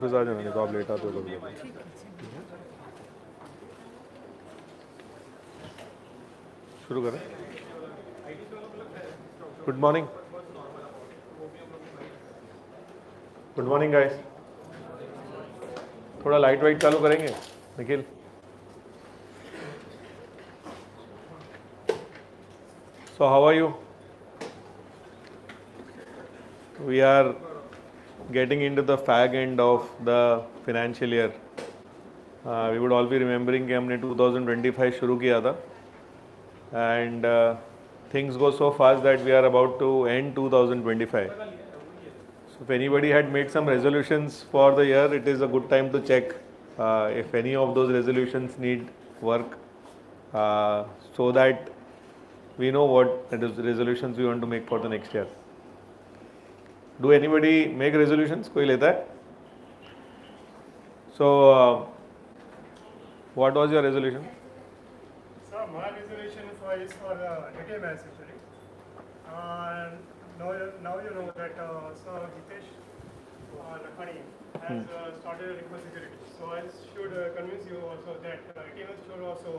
Office आ जाना, नहीं तो आप लेट आते हो कभी कभी। शुरू करें। Good morning, good morning guys. थोड़ा लाइट वाइट चालू करेंगे Nikhil. So how are you? We are getting into the fag end of the financial year. We would all be remembering कि हमने 2025 शुरू किया था and things go so fast that we are about to end 2025. So if anybody had made some resolutions for the year, it is a good time to check if any of those resolutions need work, so that we know what resolutions we want to make for the next year. Do anybody make resolutions? कोई लेता है? So what was your resolution? So my resolution is for ATMS actually. Now you know that Sir Hitesh Lakhani has started a repo security. So I should convince you also that ATMS should also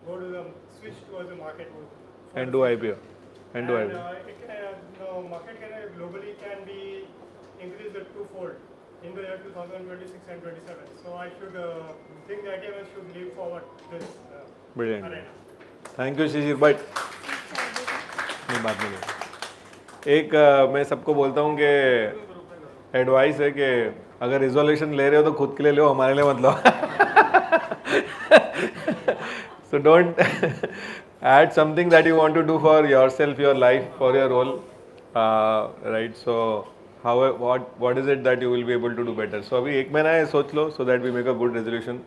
go to the switch towards the market move. And do IPO. And do IPO. The market globally can be increased twofold in the year 2026 and 27. So I should think that ATMS should leap forward this. Brilliant. Arena. Thank you Shishir भाई। नहीं बात नहीं। एक मैं सबको बोलता हूँ कि एडवाइस है कि अगर रिजोल्यूशन ले रहे हो तो खुद के लिए लो, हमारे लिए मत लो। So don't add something that you want to do for yourself, your life, for your role, right? So what is it that you will be able to do better? So अभी एक महीना है, सोच लो, so that we make a good resolution.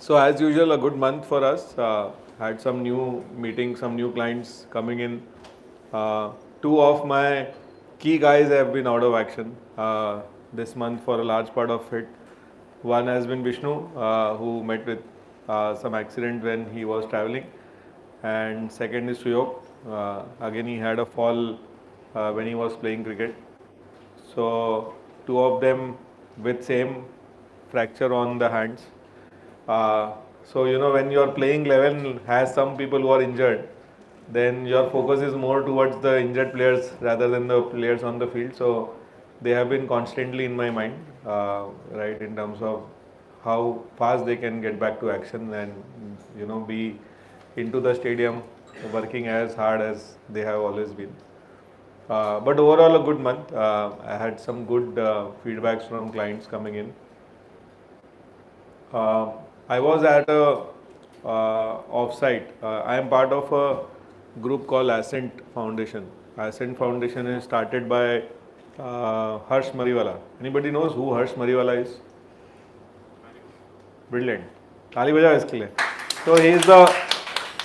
So as usual, a good month for us. Had some new meetings, some new clients coming in. Two of my key guys have been out of action this month for a large part of it. One has been Vishnu, who met with some accident when he was traveling, and second is Suyog. Again, he had a fall when he was playing cricket. So two of them with same fracture on the hands. So you know, when your playing 11 has some people who are injured, then your focus is more towards the injured players rather than the players on the field. So they have been constantly in my mind, right, in terms of how fast they can get back to action and, you know, be into the stadium working as hard as they have always been. But overall a good month. I had some good feedbacks from clients coming in. I was at a offsite. I am part of a group called Ascent Foundation. Ascent Foundation is started by Harsh Mariwala. Anybody knows who Harsh Mariwala is? Brilliant. ताली बजाओ इसके लिए. So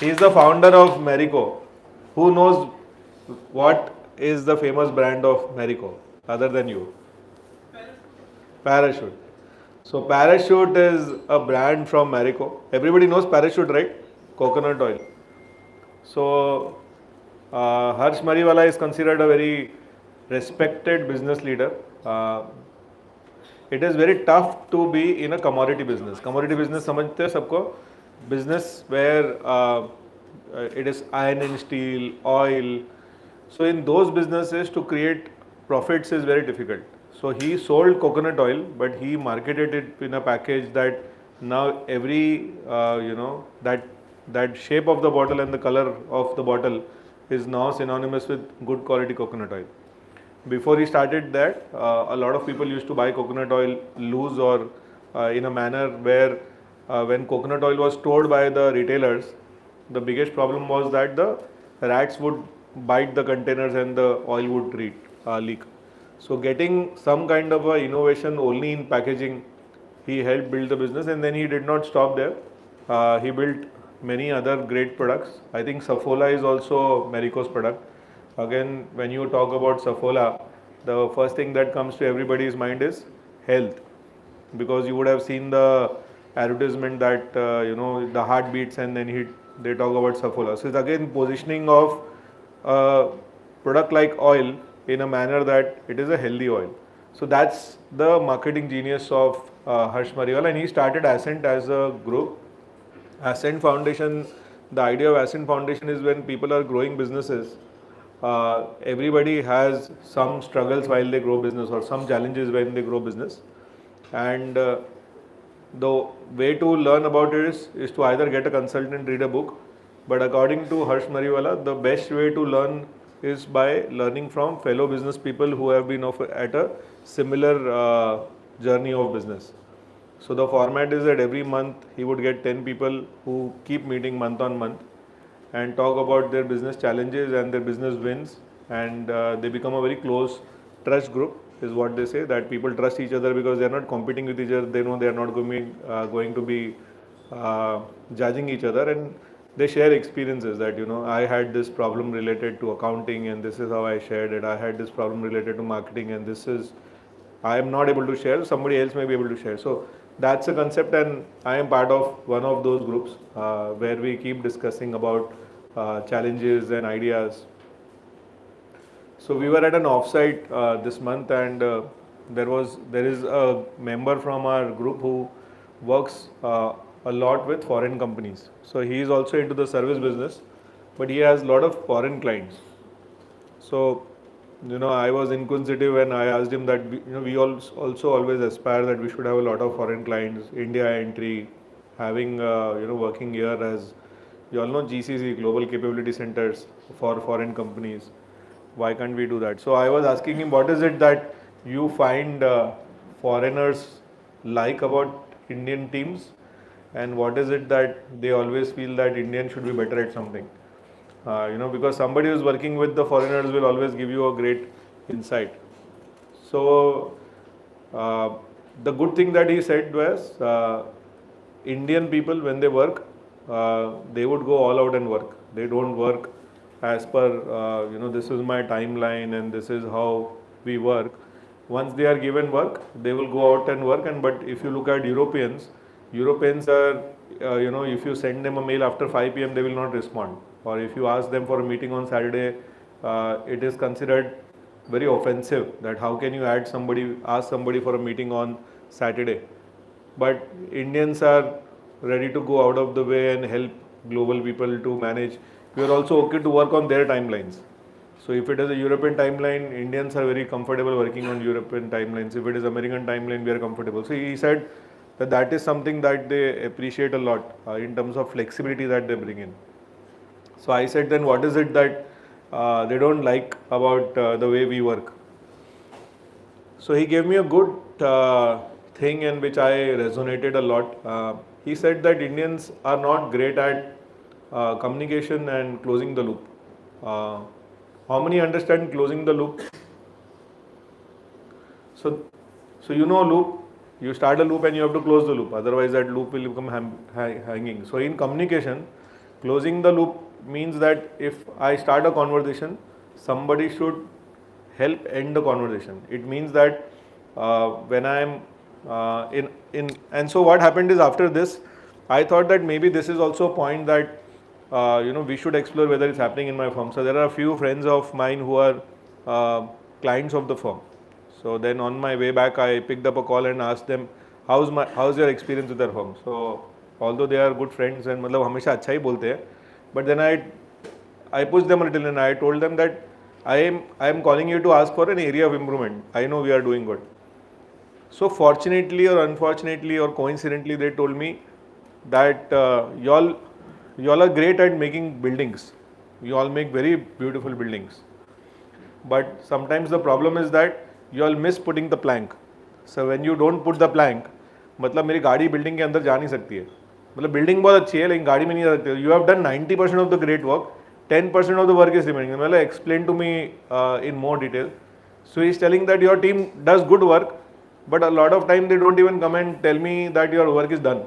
he is the founder of Marico. Who knows what is the famous brand of Marico other than you? Parachute. So Parachute is a brand from Marico. Everybody knows Parachute, right? Coconut oil. So Harsh Mariwala is considered a very respected business leader. It is very tough to be in a commodity business. Commodity business समझते हैं सबको? Business where it is iron and steel, oil. So in those businesses, to create profits is very difficult. So he sold coconut oil, but he marketed it in a package that now every you know, that shape of the bottle and the color of the bottle is now synonymous with good quality coconut oil. Before he started that, a lot of people used to buy coconut oil loose or in a manner where when coconut oil was stored by the retailers, the biggest problem was that the rats would bite the containers and the oil would leak. So getting some kind of a innovation only in packaging, he helped build the business, and then he did not stop there. He built many other great products. I think Saffola is also Marico's product. Again, when you talk about Saffola, the first thing that comes to everybody's mind is health, because you would have seen the advertisement that you know, the heart beats and then they talk about Saffola. So it's again positioning of a product like oil in a manner that it is a healthy oil. So that's the marketing genius of Harsh Mariwal, and he started Ascent as a group. Ascent Foundation, the idea of Ascent Foundation is when people are growing businesses, everybody has some struggles while they grow business or some challenges when they grow business. And the way to learn about it is to either get a consultant, read a book. But according to Harsh Mariwala, the best way to learn is by learning from fellow business people who have been at a similar journey of business. So the format is that every month he would get 10 people who keep meeting month on month and talk about their business challenges and their business wins, and they become a very close trust group is what they say, that people trust each other because they are not competing with each other. They know they are not going to be judging each other, and they share experiences that, you know, I had this problem related to accounting and this is how I shared it. I had this problem related to marketing and this is, I am not able to share, somebody else may be able to share. So that's a concept, and I am part of one of those groups where we keep discussing about challenges and ideas. So we were at an offsite this month, and there is a member from our group who works a lot with foreign companies. So he is also into the service business, but he has a lot of foreign clients. So, you know, I was inquisitive and I asked him that, you know, we also always aspire that we should have a lot of foreign clients, India entry, having, you know, working here as, you all know, GCC, Global Capability Centers for foreign companies. Why can't we do that? So I was asking him, what is it that you find foreigners like about Indian teams, and what is it that they always feel that Indians should be better at something? You know, because somebody who's working with the foreigners will always give you a great insight. So the good thing that he said was, Indian people, when they work, they would go all out and work. They don't work as per, you know, this is my timeline and this is how we work. Once they are given work, they will go out and work. And but if you look at Europeans are, you know, if you send them a mail after 5 p.m., they will not respond. Or if you ask them for a meeting on Saturday, it is considered very offensive that how can you ask somebody for a meeting on Saturday. But Indians are ready to go out of the way and help global people to manage. We are also okay to work on their timelines. So if it is a European timeline, Indians are very comfortable working on European timelines. If it is American timeline, we are comfortable. So he said that is something that they appreciate a lot in terms of flexibility that they bring in. So I said, then what is it that they don't like about the way we work? So he gave me a good thing in which I resonated a lot. He said that Indians are not great at communication and closing the loop. How many understand closing the loop? So you know loop. You start a loop and you have to close the loop. Otherwise, that loop will become hanging. So in communication, closing the loop means that if I start a conversation, somebody should help end the conversation. It means that when I am and so what happened is, after this, I thought that maybe this is also a point that you know, we should explore whether it's happening in my firm. So there are a few friends of mine who are clients of the firm. So then on my way back, I picked up a call and asked them, how's your experience with their firm? So although they are good friends and मतलब हमेशा अच्छा ही बोलते हैं, but then I pushed them a little and I told them that I am calling you to ask for an area of improvement. I know we are doing good. So fortunately or unfortunately or coincidentally, they told me that y'all are great at making buildings. You all make very beautiful buildings. But sometimes the problem is that you all miss putting the plank. So when you don't put the plank, मतलब मेरी गाड़ी building के अंदर जा नहीं सकती है. मतलब बिल्डिंग बहुत अच्छी है लेकिन गाड़ी में नहीं जा सकती. You have done 90% of the great work, 10% of the work is remaining. मतलब explain to me in more detail. So he is telling that your team does good work, but a lot of time they don't even come and tell me that your work is done,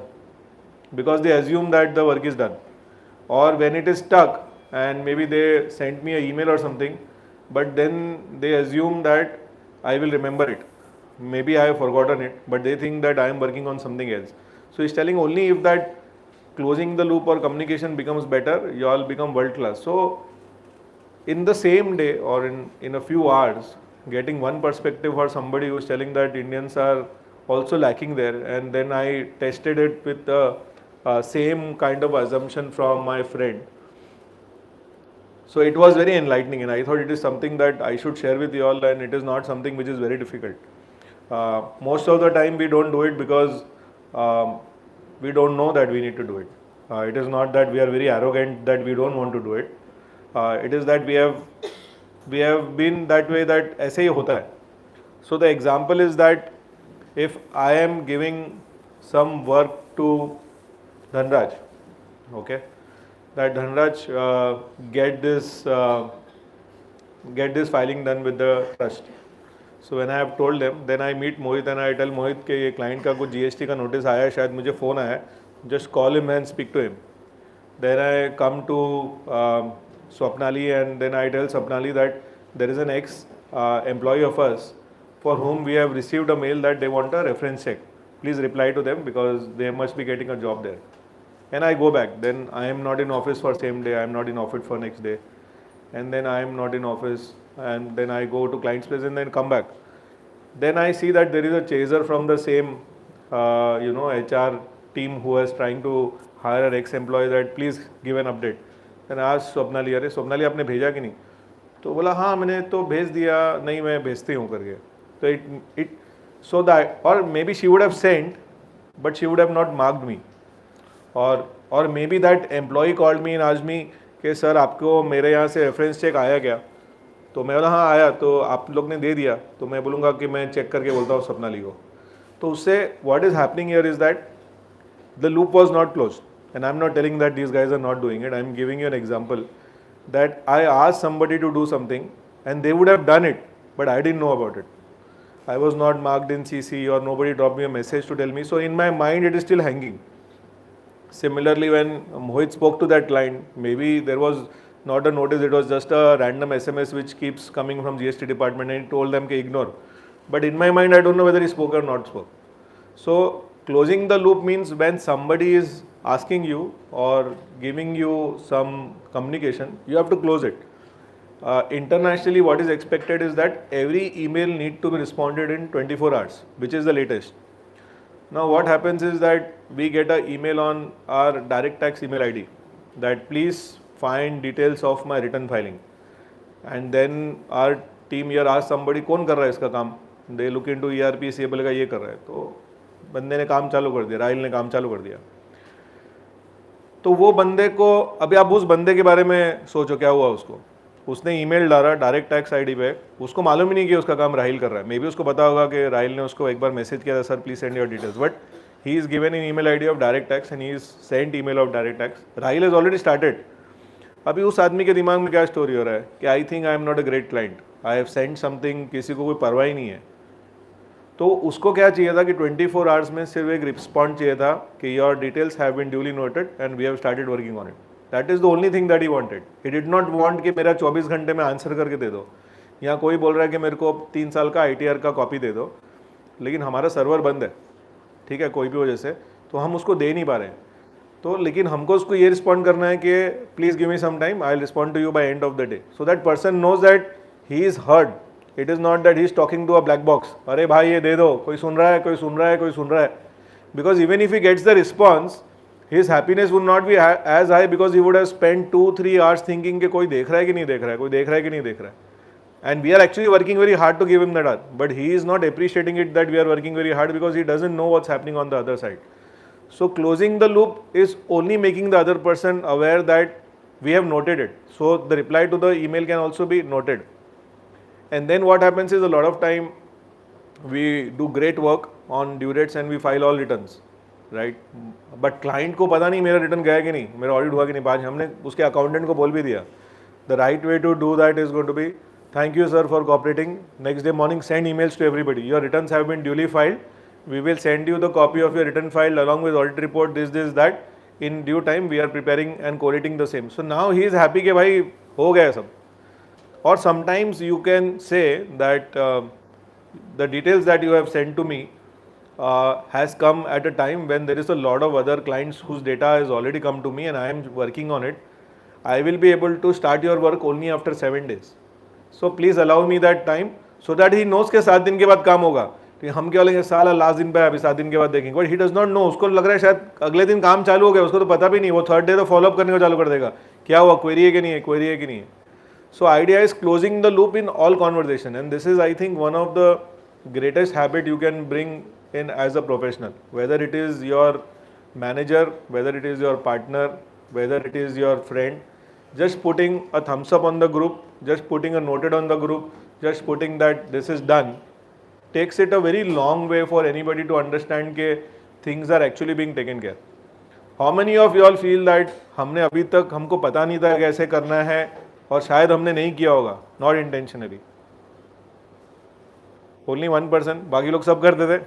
because they assume that the work is done. Or when it is stuck and maybe they sent me an email or something, but then they assume that I will remember it. Maybe I have forgotten it, but they think that I am working on something else. So he's telling only if that closing the loop or communication becomes better, you all become world class. So in the same day or in a few hours, getting one perspective for somebody who's telling that Indians are also lacking there, and then I tested it with the same kind of assumption from my friend. So it was very enlightening, and I thought it is something that I should share with you all, and it is not something which is very difficult. Most of the time we don't do it because we don't know that we need to do it. It is not that we are very arrogant that we don't want to do it. It is that we have been that way, that ऐसे ही होता है. So the example is that if I am giving some work to Dhanraj, okay, that Dhanraj get this filing done with the trust. So when I have told them, then I meet Mohit and I tell Mohit कि ये client का कुछ GST का notice आया है, शायद मुझे phone आया है, just call him and speak to him. Then I come to Swapnali, and then I tell Swapnali that there is an ex-employee of us for whom we have received a mail that they want a reference check. Please reply to them because they must be getting a job there. And I go back. Then I am not in office for same day. I am not in office for next day. And then I am not in office. And then I go to client's place and then come back. Then I see that there is a chaser from the same, HR team who is trying to hire an ex-employee that please give an update. Then I asked Swapnali, अरे स्वप्नाली आपने भेजा कि नहीं? तो बोला हाँ मैंने तो भेज दिया, नहीं मैं भेजती हूँ करके. तो so that, or maybe she would have sent, but she would have not marked me. और may be that employee called me and asked me कि सर आपको मेरे यहाँ से रेफरेंस चेक आया क्या? तो मैं बोला हाँ आया, तो आप लोग ने दे दिया, तो मैं बोलूँगा कि मैं चेक करके बोलता हूँ स्वप्नाली को. तो उससे what is happening here is that the loop was not closed, and I am not telling that these guys are not doing it. I am giving you an example that I asked somebody to do something and they would have done it, but I didn't know about it. I was not marked in CC or nobody dropped me a message to tell me. So in my mind it is still hanging. Similarly, when Mohit spoke to that client, maybe there was not a notice, it was just a random SMS which keeps coming from GST department, and he told them to ignore. But in my mind I don't know whether he spoke or not spoke. So closing the loop means when somebody is asking you or giving you some communication, you have to close it. Internationally, what is expected is that every email need to be responded in 24 hours, which is the latest. Now, what happens is that we get an email on our direct tax email ID that please find details of my return filing, and then our team here asks somebody कौन कर रहा है इसका काम. They look into ERP, से बोलेगा ये कर रहा है, तो बंदे ने काम चालू कर दिया, राहिल ने काम चालू कर दिया. तो वो बंदे को, अभी आप उस बंदे के बारे में सोचो क्या हुआ उसको. उसने ईमेल डाला डायरेक्ट टैक्स आईडी पे, उसको मालूम ही नहीं कि उसका काम राहिल कर रहा है. मे बी उसको पता होगा कि राहिल ने उसको एक बार मैसेज किया था sir please send your details, but he is given in email ID of direct tax and he is sent email of direct tax. Rahil is already started. अभी उस आदमी के दिमाग में क्या स्टोरी हो रहा है कि I think I am not a great client, I have sent something, किसी को कोई परवाह ही नहीं है. तो उसको क्या चाहिए था कि 24 आवर्स में सिर्फ एक रिस्पॉन्ड चाहिए था कि your details have been duly noted and we have started working on it. That is the only thing that he wanted. He did not want कि मेरा 24 घंटे में आंसर करके दे दो, या कोई बोल रहा है कि मेरे को 3 साल का ITR का कॉपी दे दो, लेकिन हमारा सर्वर बंद है, ठीक है, कोई भी वजह से, तो हम उसको दे नहीं पा रहे हैं. तो लेकिन हमको उसको ये रिस्पॉन्ड करना है कि please give me some time, I will respond to you by end of the day, so that person knows that he is heard. It is not that he is talking to a black box, अरे भाई ये दे दो, कोई सुन रहा है, कोई सुन रहा है, कोई सुन रहा है. Because even if he gets the response, his happiness would not be as high because he would have spent 2-3 hours thinking कि कोई देख रहा है कि नहीं देख रहा है, कोई देख रहा है कि नहीं देख रहा है. And we are actually working very hard to give him that hour, but he is not appreciating it that we are working very hard because he doesn't know what's happening on the other side. So closing the loop is only making the other person aware that we have noted it. So the reply to the email can also be noted. And then what happens is a lot of time we do great work on due dates and we file all returns. Right, but client को पता नहीं मेरा return गया कि नहीं, मेरा audit हुआ कि नहीं. आज हमने उसके अकाउंटेंट को बोल भी दिया. The right way to do that is going to be thank you sir for cooperating. Next day morning send emails to everybody, your returns have been duly filed, we will send you the copy of your return file along with audit report this that. In due time we are preparing and collating the same. So now he is happy कि भाई हो गया सब. और sometimes you can say that the details that you have send to me has come at a time when there is a lot of other clients whose data has already come to me and I am working on it. I will be able to start your work only after 7 days. So please allow me that time so that he knows के 7 दिन के बाद काम होगा। तो हम क्या बोलेंगे साला लास्ट दिन पे अभी 7 दिन के बाद देखेंगे, but he does not know, उसको लग रहा है शायद अगले दिन काम चालू हो गया, उसको तो पता भी नहीं, वो थर्ड डे तो फॉलोअप करने को चालू कर देगा, क्या हुआ, क्वेरी है कि नहीं है, क्वेरी है कि नहीं है। So idea is closing the loop in all conversation, and this is I think one of the greatest habit you can bring in as a professional, whether it is your manager, whether it is your partner, whether it is your friend. Just putting a thumbs up on the group, just putting a noted on the group, just putting that this is done takes it a very long way for anybody to understand that things are actually being taken care. How many of you all feel that हमने अभी तक हमको पता नहीं था कैसे करना है और शायद हमने नहीं किया होगा, नॉट इंटेंशनली? ओनली 1%, बाकी लोग सब करते थे.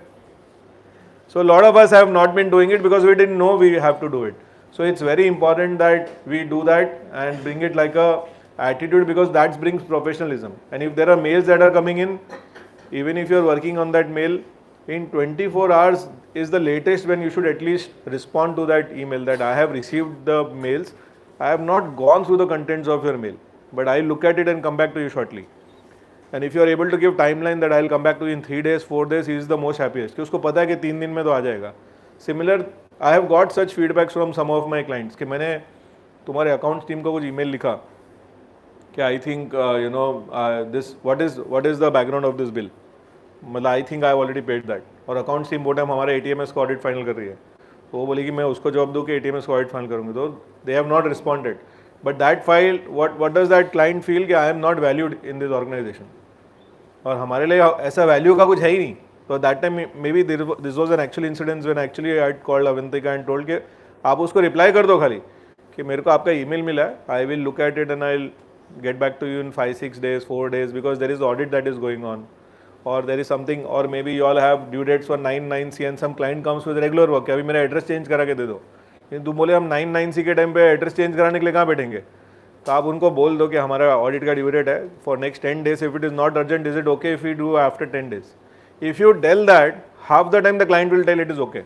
So a lot of us have not been doing it because we didn't know we have to do it. So it's very important that we do that and bring it like a attitude, because that brings professionalism. And if there are mails that are coming in, even if you're working on that mail, in 24 hours is the latest when you should at least respond to that email that I have received the mails. I have not gone through the contents of your mail, but I'll look at it and come back to you shortly. And if you are able to give timeline that I'll come back to you in 3 days, 4 days, he is the most happiest. कि उसको पता है कि 3 दिन में तो आ जाएगा. Similar, I have got such feedbacks from some of my clients कि मैंने तुम्हारे अकाउंट्स टीम को कुछ ईमेल लिखा कि I think this what is the background of this bill, मतलब I think I already paid that, और अकाउंट्स टीम बोटा हमारे ATMS का ऑडिट फाइनल कर रही है, तो वो बोली कि मैं उसको जवाब दूँ कि ATMS का ऑडिट फाइनल करूँगी, तो they have not responded. But that file what does that client feel कि I am not valued in this organisation, और हमारे लिए ऐसा वैल्यू का कुछ है ही नहीं. तो that time may be this was an actual incidence when actually I called Avantika and told के आप उसको रिप्लाई कर दो खाली कि मेरे को आपका ईमेल मिला है, I will look at it and I will get back to you in 5-6 days, 4 days, because there is audit that is going on, or there is something, or maybe you all have due dates for 9/9C and some client comes with regular work कि अभी मेरा address change करा के दे दो. लेकिन तुम बोले हम 9/9C के टाइम पे एड्रेस चेंज कराने के लिए कहाँ बैठेंगे, तो आप उनको बोल दो कि हमारा ऑडिट का ड्यू डेट है for next 10 days. If it is not urgent, is it okay if you do after 10 days? If you tell that, half the time the client will tell it is okay,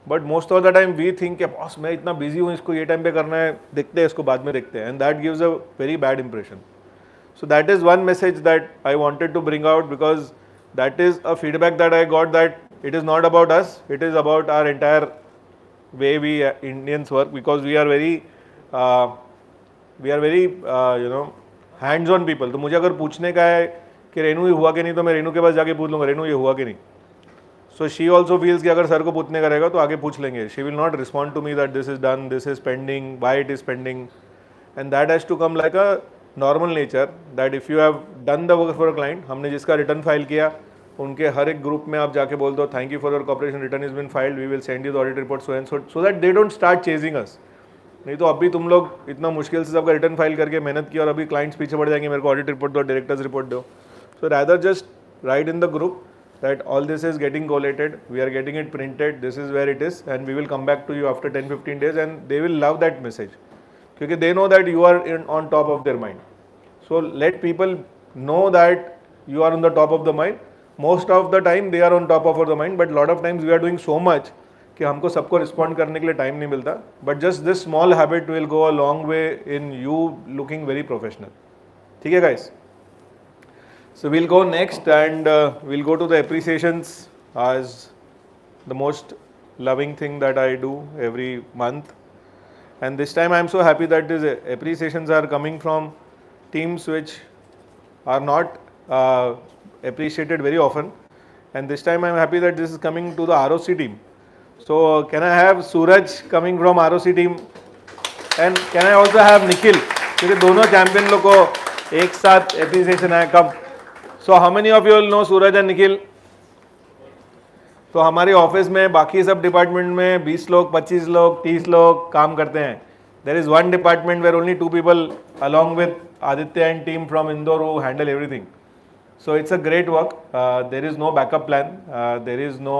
but most of the time we think कि boss मैं इतना busy हूँ, इसको ये time पे करना है, देखते हैं इसको बाद में देखते हैं, and that gives a very bad impression. So that is one message that I wanted to bring out, because that is a feedback that I got, that it is not about us, it is about our entire way we Indians work, because we are very hands-on people. तो मुझे अगर पूछने का है कि रेनू ये हुआ कि नहीं, तो मैं रेनू के पास जाके पूछ लूँगा रेनू ये हुआ कि नहीं. So she also feels कि अगर सर को पूछने का रहेगा तो आगे पूछ लेंगे. She will not respond to me that this is done, this is pending, why it is pending, and that has to come like a normal nature, that if you have done the work for a client, हमने जिसका return file किया उनके हर एक group में आप जाके बोल दो thank you for your cooperation, return is been filed, we will send you the audit report so and so that they don't start chasing us. नहीं तो अभी तुम लोग इतना मुश्किल से सबका रिटर्न फाइल करके मेहनत की और अभी क्लाइंट्स पीछे पड़ जाएंगे मेरे को ऑडिट रिपोर्ट दो, डायरेक्टर्स रिपोर्ट दो. So rather just write in the group that all this is getting collated, we are getting it printed, this is where it is, and we will come back to you after 10-15 days, and they will love that message because they know that you are on top of their mind. So let people know that you are on the top of the mind. Most of the time they are on top of the mind, but lot of times we are doing so much कि हमको सबको respond करने के लिए time नहीं मिलता. But just this small habit will go a long way in you looking very professional. ठीक है guys? So we'll go next and we'll go to the appreciations as the most loving thing that I do every month. And this time I am so happy that these appreciations are coming from teams which are not appreciated very often. And this time I am happy that this is coming to the ROC team. So can I have Suraj coming from ROC team? And can I also have Nikhil? क्योंकि दोनों champion लोग को एक साथ appreciation है. कब? So how many of you will know Suraj and Nikhil? तो हमारे ऑफिस में बाकी सब डिपार्टमेंट में 20 लोग, 25 लोग, 30 लोग काम करते हैं. There is one department where only 2 people along with Aditya and team from Indore who handle everything. So it's a great work. There is no backup plan. There is no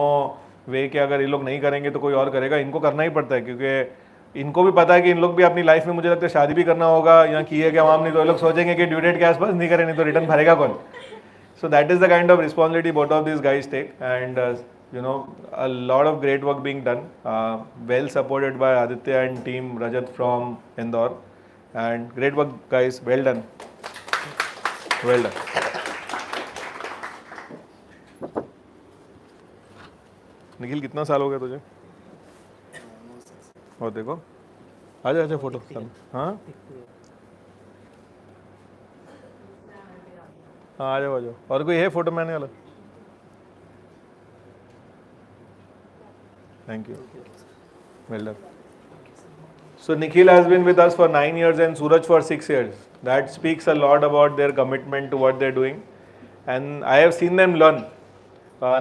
way कि अगर ये लोग नहीं करेंगे तो कोई और करेगा. इनको करना ही पड़ता है क्योंकि इनको भी पता है कि इन लोग भी अपनी लाइफ में मुझे लगता है शादी भी करना होगा या किए क्या माम, नहीं तो ये लोग सोचेंगे कि ड्यू डेट के आसपास नहीं करें, नहीं तो रिटर्न भरेगा कौन. So that is the kind of responsibility both of these guys take, and a lot of great work being done, well supported by Aditya and team Rajat from Indore, and great work guys, well done, well done. Nikhil कितना साल हो गया तुझे? और देखो आजा आजा photo हाँ हाँ आ जाओ आ जाओ। और कोई है फोटो में आने वाला? Thank you, well done. So Nikhil has been with us for 9 years and Suraj for 6 years. That speaks a lot about their commitment to what they're doing. And I have seen them learn.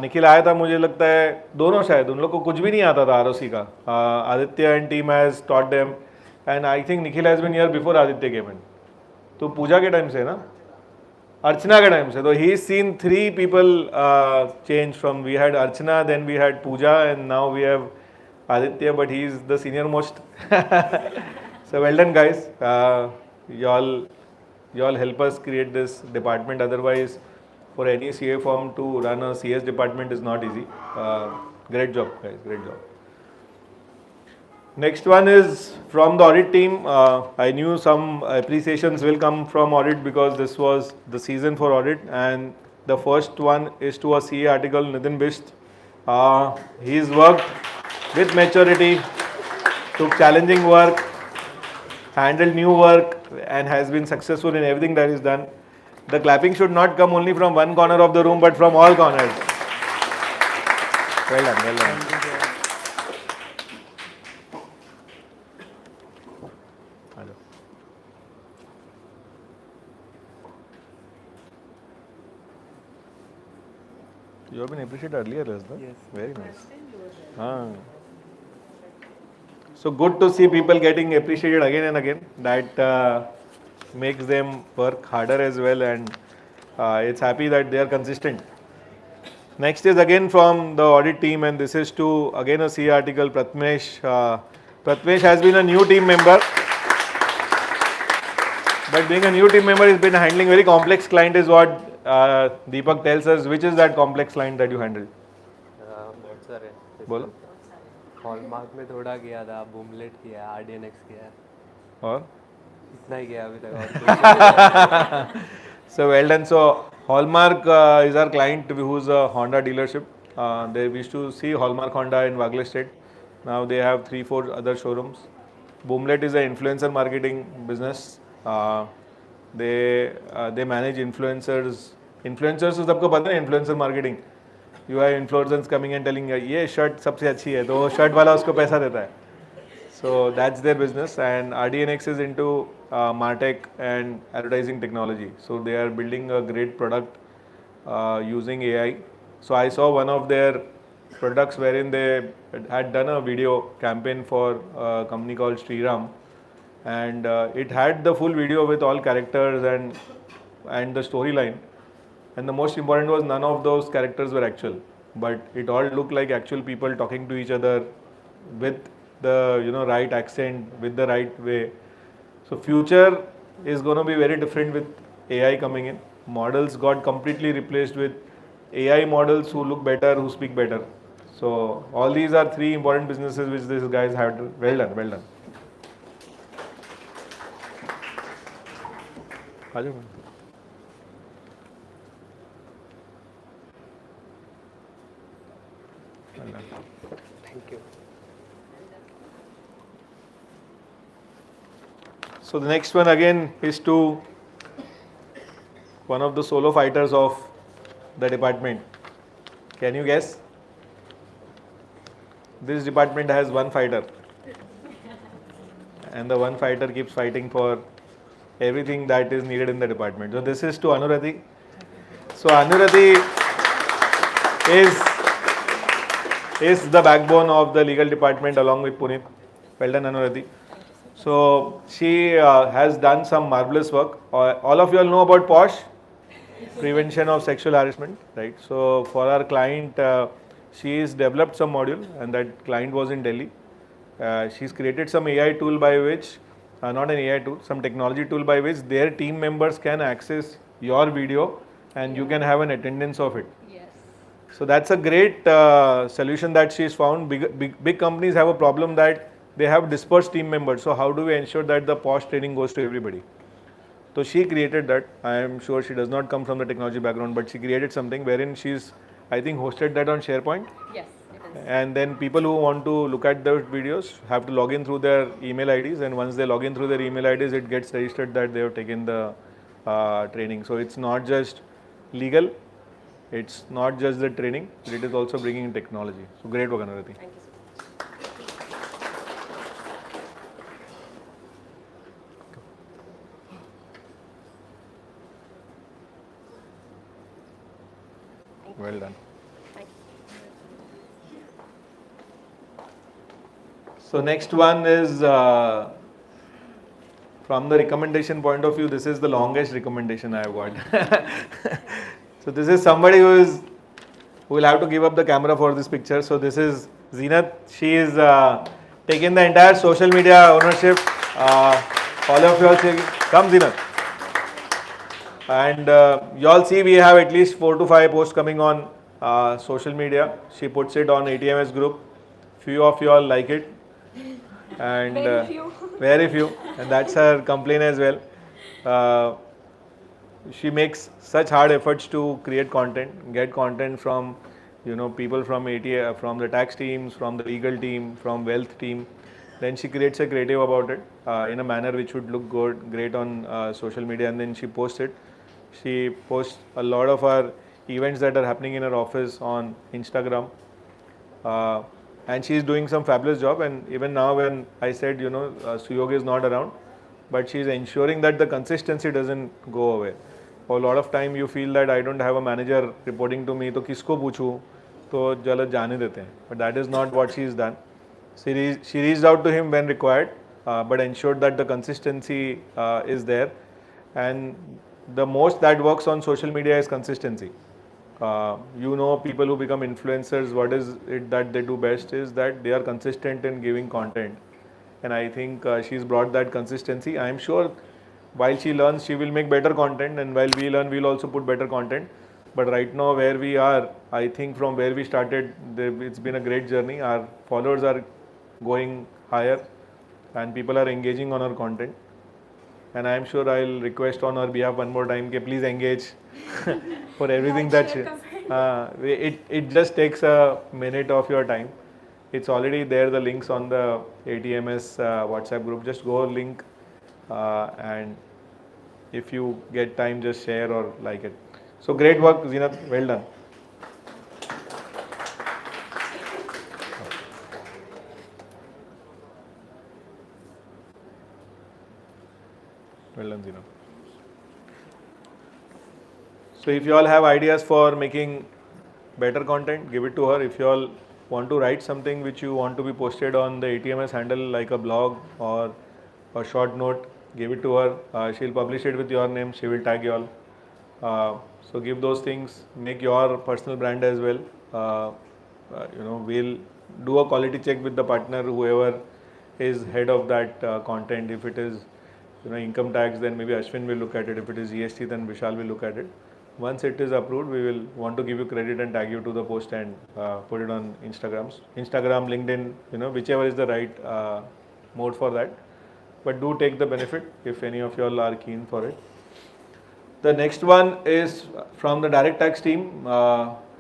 Nikhil आया था, मुझे लगता है दोनों शायद, उन लोग को कुछ भी नहीं आता था आरओसी का. Aditya and team has taught them and I think Nikhil has been here before Aditya came in. तो पूजा के टाइम से ना, अर्चना के टाइम से. तो ही scene 3 people change from, we had Archana, then we had Pooja, and now we have Aditya, but he is the senior most. So well done guys. Y'all help us create this department. Otherwise, for any CA firm to run a CS department is not easy. Great job guys, great job. Next one is from the audit team. I knew some appreciations will come from audit because this was the season for audit, and the first one is to a CA article, Nitin Bisht. He's worked with maturity, took challenging work, handled new work, and has been successful in everything that is done. The clapping should not come only from one corner of the room, but from all corners. Well done, well done. You have been appreciated earlier as well. Yes. Very nice. So good to see people getting appreciated again and again. That makes them work harder as well, and it's happy that they are consistent. Next is again from the audit team, and this is to again a C article, Pratmesh. Pratmesh has been a new team member. But being a new team member, he's been handling very complex client is what Deepak tells us. Which is that complex client that you handled? बहुत सारे. बोलो. Hallmark में थोड़ा किया था, बूमलेट किया, आरडीएनएक्स किया, और इतना ही किया अभी तक. So well done. So Hallmark is our client who's a Honda dealership. They used to see Hallmark Honda in Wagle State. Now they have 3-4 other showrooms. Boomlet is an influencer marketing business. They manage influencers. Influencers तो सबको पता है, influencer marketing. You have influencers coming and telling ये shirt सबसे अच्छी है, तो वो शर्ट वाला उसको पैसा देता है. So that's their business, and RDNX is into Martech and advertising technology. So they are building a great product using AI. So I saw one of their products wherein they had done a video campaign for a company called Sriram, and it had the full video with all characters and the storyline. And the most important was none of those characters were actual, but it all looked like actual people talking to each other with the right accent, with the right way. So future is going to be very different with AI coming in. Models got completely replaced with AI models who look better, who speak better. So all these are 3 important businesses which these guys had. Well done, well done. Thank you. So the next one again is to one of the solo fighters of the department. Can you guess? This department has one fighter, and the one fighter keeps fighting for everything that is needed in the department. So this is to Anurati. So Anurati is the backbone of the legal department along with Puneet. Well done, Anurati. So she has done some marvelous work. All of you all know about POSH, prevention of sexual harassment, right? So for our client, she's developed some module, and that client was in Delhi. She's created some AI tool by which, not an AI tool, some technology tool by which their team members can access your video and you can have an attendance of it. Yes. So that's a great solution that she's found. Big companies have a problem that they have dispersed team members. So how do we ensure that the POSH training goes to everybody? So she created that. I am sure she does not come from the technology background, but she created something wherein she's, I think, hosted that on SharePoint. Yes, it is. And then people who want to look at those videos have to log in through their email IDs, and once they log in through their email IDs, it gets registered that they have taken the training. So it's not just legal, it's not just the training, but it is also bringing in technology. So great work, Anuradhi. Thank you so much. Well done. Thank you. So next one is from the recommendation point of view, this is the longest recommendation I have got. So this is somebody who will have to give up the camera for this picture. So this is Zeenat. She is taking the entire social media ownership. All of you all say, come Zeenat. And you all see we have at least 4 to 5 posts coming on social media. She puts it on ATMS group. Few of you all like it. And Very few. very few, and that's her complaint as well. She makes such hard efforts to create content, get content from people from from the tax teams, from the legal team, from wealth team. Then she creates a creative about it in a manner which would look good, great on social media, and then she posts it. She posts a lot of our events that are happening in her office on Instagram. And she is doing some fabulous job, and even now when I said Suyog is not around, but she is ensuring that the consistency doesn't go away. For a lot of time you feel that I don't have a manager reporting to me, तो किसको पूछूं, तो चलो जाने देते हैं. But that is not what she has done. She reached out to him when required, but ensured that the consistency is there. And the most that works on social media is consistency. People who become influencers, what is it that they do best is that they are consistent in giving content. And I think she's brought that consistency. I am sure while she learns, she will make better content, and while we learn, we'll also put better content. But right now where we are, I think from where we started, it's been a great journey. Our followers are going higher and people are engaging on our content. And I am sure I'll request on her behalf one more time, please engage for everything that it just takes a minute of your time. It's already there, the links on the ATMS WhatsApp group. Just go link and if you get time, just share or like it. So great work, Zeenat. Well done. Well done, Zeenat. So if you all have ideas for making better content, give it to her. If you all want to write something which you want to be posted on the ATMS handle, like a blog or a short note, give it to her. She'll publish it with your name. She will tag you all. So give those things. Make your personal brand as well. We'll do a quality check with the partner, whoever is head of that content. If it is income tax, then maybe Ashwin will look at it. If it is GST, then Vishal will look at it. Once it is approved, we will want to give you credit and tag you to the post and put it on Instagram, LinkedIn, whichever is the right mode for that. But do take the benefit if any of you all are keen for it. The next one is from the direct tax team,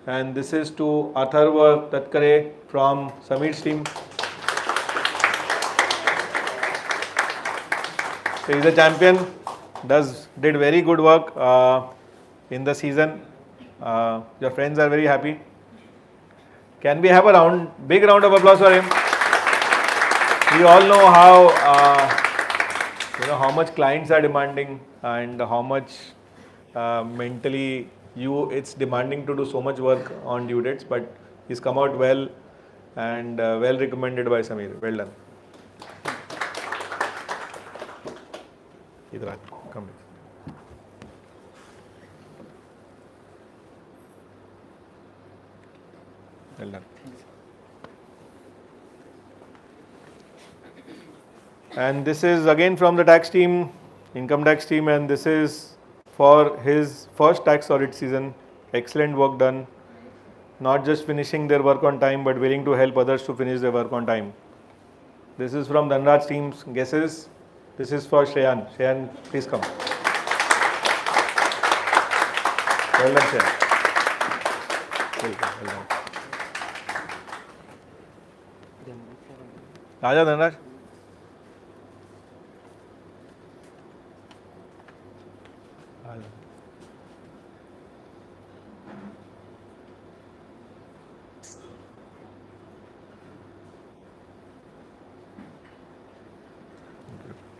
and this is to Atharva Tatkare from Sameer's team. So he's a champion, did very good work in the season. Your friends are very happy. Can we have a big round of applause for him? We all know how much clients are demanding and how much mentally it's demanding to do so much work on due dates, but he's come out well and well recommended by Sameer. Well done. Come. Well done. And this is again from the tax team, income tax team, and this is for his first tax audit season. Excellent work done. Not just finishing their work on time, but willing to help others to finish their work on time. This is from Dhanraj team's guesses. This is for Shreyan. Shreyan, please come. Well done, Shreyan. Well done. आजा Dhanraj.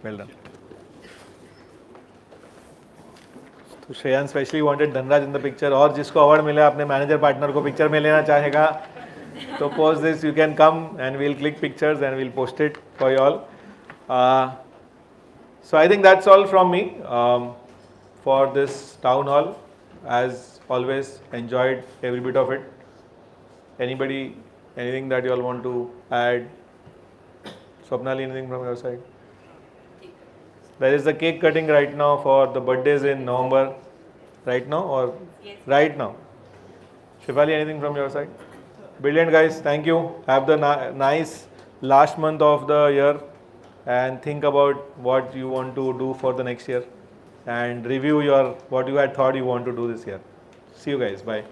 Well done. तो Shreyan specially wanted Dhanraj in the picture, और जिसको award मिले अपने manager partner को picture में लेना चाहेगा तो post this, you can come and we'll click pictures and we'll post it for you all. So I think that's all from me for this town hall. As always, enjoyed every bit of it. Anybody, anything that you all want to add? Swapnali, anything from your side? There is the cake cutting right now for the birthdays in November. Right now or Yes. right now? Shivali, anything from your side? Brilliant, guys. Thank you. Have the nice last month of the year and think about what you want to do for the next year and review your what you had thought you want to do this year. See you guys. Bye.